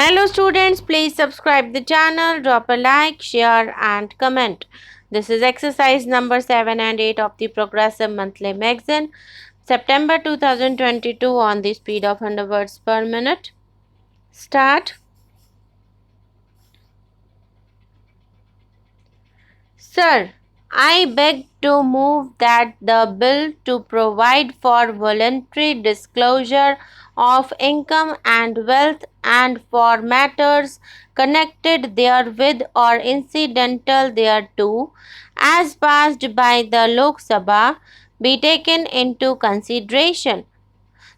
Hello students, please subscribe the channel, drop a like, share and comment. This is exercise number 7 and 8 of the Progressive Monthly Magazine, September 2022 on the speed of 100 words per minute. Start. Sir, I beg to move that the bill to provide for voluntary disclosure of income and wealth and for matters connected therewith or incidental thereto, as passed by the Lok Sabha, be taken into consideration.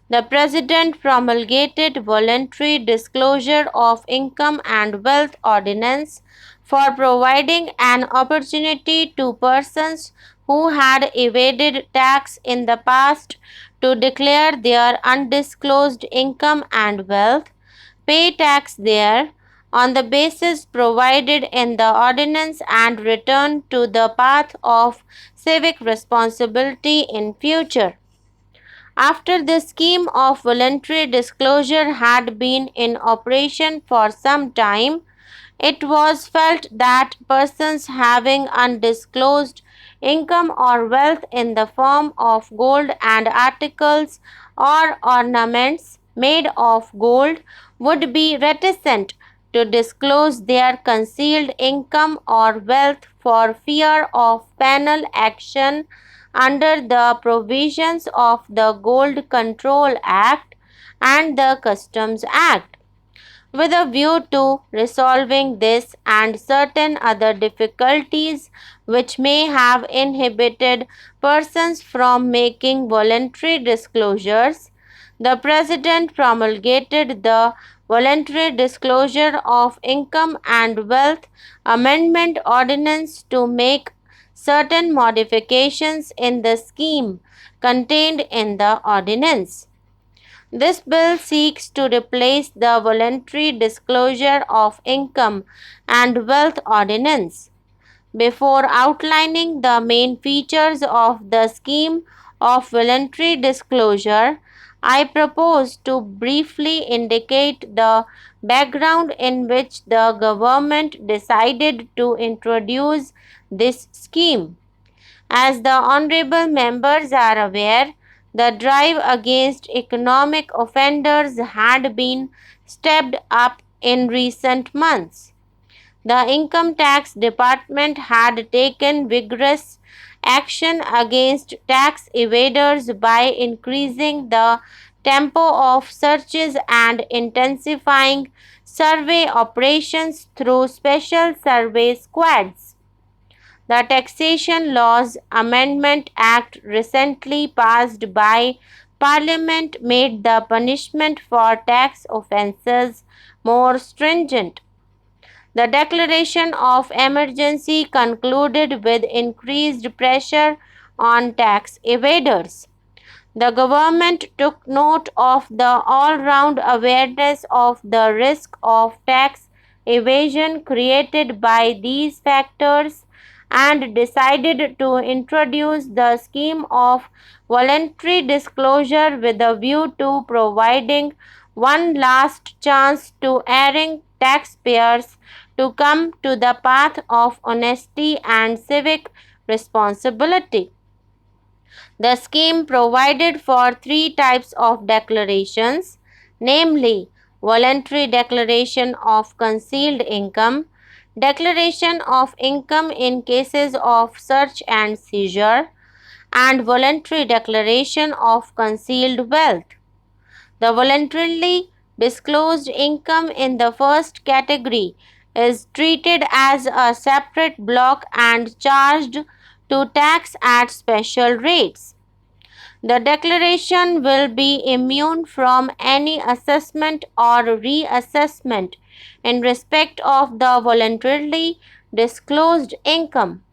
The President promulgated voluntary disclosure of income and wealth ordinance for providing an opportunity to persons who had evaded tax in the past to declare their undisclosed income and wealth, pay tax there on the basis provided in the ordinance and return to the path of civic responsibility in future. After the scheme of voluntary disclosure had been in operation for some time, it was felt that persons having undisclosed income or wealth in the form of gold and articles or ornaments made of gold would be reticent to disclose their concealed income or wealth for fear of penal action under the provisions of the Gold Control Act and the Customs Act. With a view to resolving this and certain other difficulties which may have inhibited persons from making voluntary disclosures, the President promulgated the Voluntary Disclosure of Income and Wealth Amendment Ordinance to make certain modifications in the scheme contained in the ordinance. This bill seeks to replace the Voluntary Disclosure of Income and Wealth Ordinance. Before outlining the main features of the scheme of voluntary disclosure, I propose to briefly indicate the background in which the government decided to introduce this scheme. As the honorable members are aware, the drive against economic offenders had been stepped up in recent months. The Income Tax Department had taken vigorous action against tax evaders by increasing the tempo of searches and intensifying survey operations through special survey squads. The Taxation Laws Amendment Act recently passed by Parliament made the punishment for tax offences more stringent. The declaration of emergency concluded with increased pressure on tax evaders. The government took note of the all-round awareness of the risk of tax evasion created by these factors and decided to introduce the scheme of voluntary disclosure with a view to providing one last chance to erring taxpayers to come to the path of honesty and civic responsibility. The scheme provided for three types of declarations, namely voluntary declaration of concealed income, declaration of income in cases of search and seizure, and voluntary declaration of concealed wealth. The voluntarily disclosed income in the first category is treated as a separate block and charged to tax at special rates. The declaration will be immune from any assessment or reassessment in respect of the voluntarily disclosed income.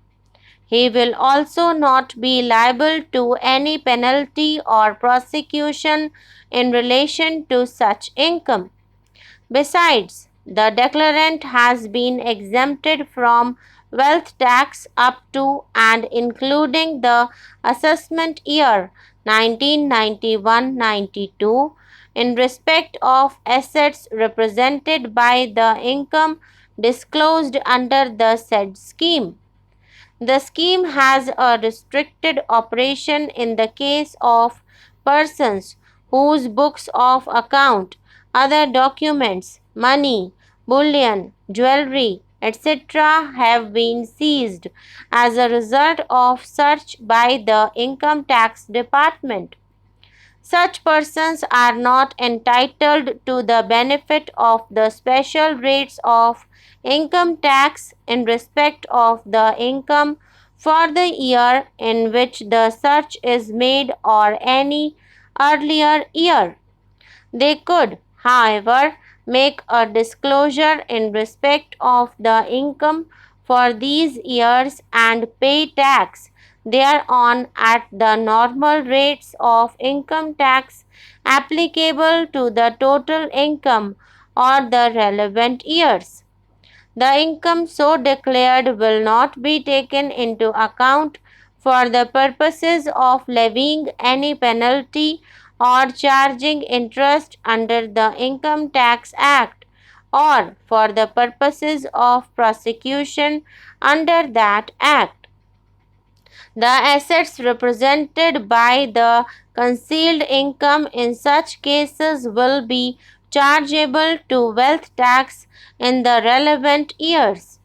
He will also not be liable to any penalty or prosecution in relation to such income. Besides, the declarant has been exempted from wealth tax up to and including the assessment year 1991-92 in respect of assets represented by the income disclosed under the said scheme. The scheme has a restricted operation in the case of persons whose books of account, other documents, money, bullion, jewelry, etc. have been seized as a result of search by the Income Tax Department. Such persons are not entitled to the benefit of the special rates of income tax in respect of the income for the year in which the search is made or any earlier year. They could, however, make a disclosure in respect of the income for these years and pay tax thereon at the normal rates of income tax applicable to the total income or the relevant years. The income so declared will not be taken into account for the purposes of levying any penalty or charging interest under the Income Tax Act or for the purposes of prosecution under that Act. The assets represented by the concealed income in such cases will be chargeable to wealth tax in the relevant years.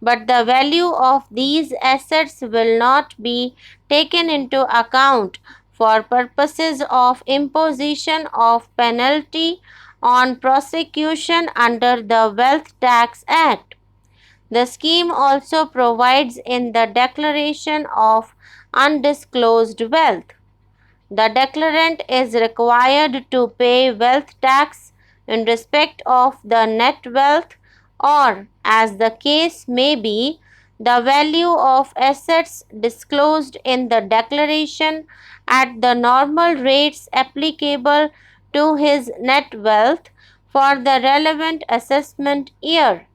But the value of these assets will not be taken into account for purposes of imposition of penalty on prosecution under the Wealth Tax Act. The scheme also provides in the declaration of undisclosed wealth. The declarant is required to pay wealth tax in respect of the net wealth or, as the case may be, the value of assets disclosed in the declaration at the normal rates applicable to his net wealth for the relevant assessment year.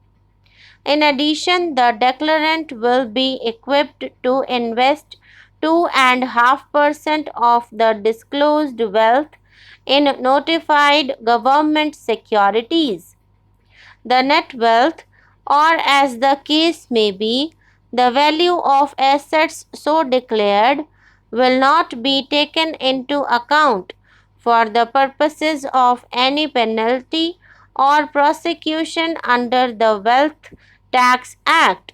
In addition, the declarant will be equipped to invest 2.5% of the disclosed wealth in notified government securities. The net wealth, or as the case may be, the value of assets so declared, will not be taken into account for the purposes of any penalty or prosecution under the Wealth Tax Act.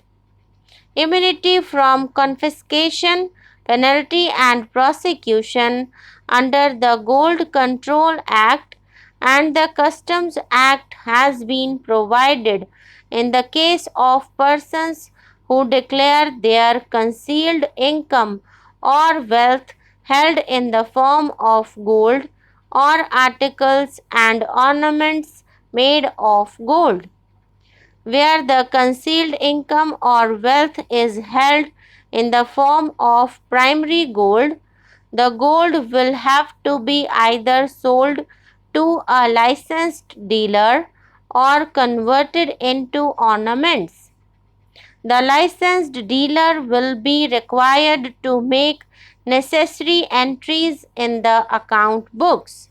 Immunity from confiscation, penalty, and prosecution under the Gold Control Act and the Customs Act has been provided in the case of persons who declare their concealed income or wealth held in the form of gold or articles and ornaments made of gold. Where the concealed income or wealth is held in the form of primary gold, the gold will have to be either sold to a licensed dealer or converted into ornaments. The licensed dealer will be required to make necessary entries in the account books.